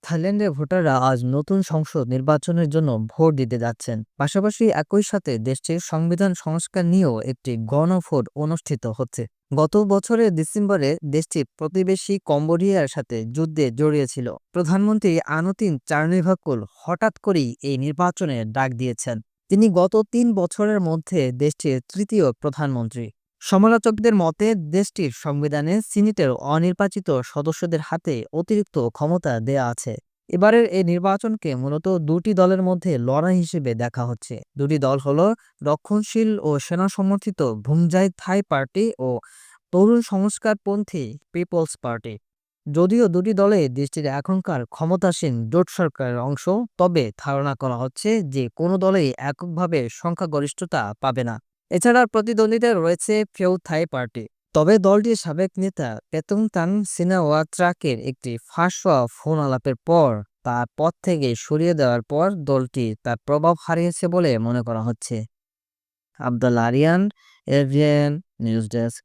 থাইল্যান্ডের ভোটাররা আজ নতুন সংসদ নির্বাচনের জন্য ভোট দিতে যাচ্ছেন। পাশাপাশি একই সাথে দেশটির সংবিধান সংস্কার নিয়েও একটি গণভোট অনুষ্ঠিত হচ্ছে। গত বছরের ডিসেম্বরে দেশটি প্রতিবেশী কম্বোডিয়ার সাথে যুদ্ধে জড়িয়েছিল। প্রধানমন্ত্রী আনুতিন চার্নিভাকুল হঠাৎ করেই এই নির্বাচনের ডাক দিয়েছেন। তিনি গত ৩ বছরের মধ্যে দেশটির তৃতীয় প্রধানমন্ত্রী। সমালোচকদের মতে দেশটির সংবিধানে সিনেটের অনির্বাচিত সদস্যদের হাতে অতিরিক্ত ক্ষমতা দেয়া আছে। এবারের এই নির্বাচনকে মূলত দুটি দলের মধ্যে লড়াই হিসেবে দেখা হচ্ছে। দুটি দল হলো রক্ষণশীল ও সেনা সমর্থিত ভুমজাই থাই পার্টি ও তরুণ সংস্কারপন্থী পিপলস পার্টি। যদিও দুটি দলে দেশটির এখনকার ক্ষমতাসীন জোট সরকারের অংশ, তবে ধারণা করা হচ্ছে যে কোনো দলেই এককভাবে সংখ্যাগরিষ্ঠতা পাবে না। এছাড়া প্রতিদ্বন্দ্বিতা রয়েছে ফেউ থাই পার্টি। তবে দলটির সাবেক নেতা পেতুংতান সিনাওয়াত্রাকের একটি ফাঁস হওয়া ফোন আলাপের পর তার পদ থেকে সরিয়ে দেওয়ার পর দলটি তার প্রভাব হারিয়েছে বলে মনে করা হচ্ছে। Abdul Ariyan, AVN news desk.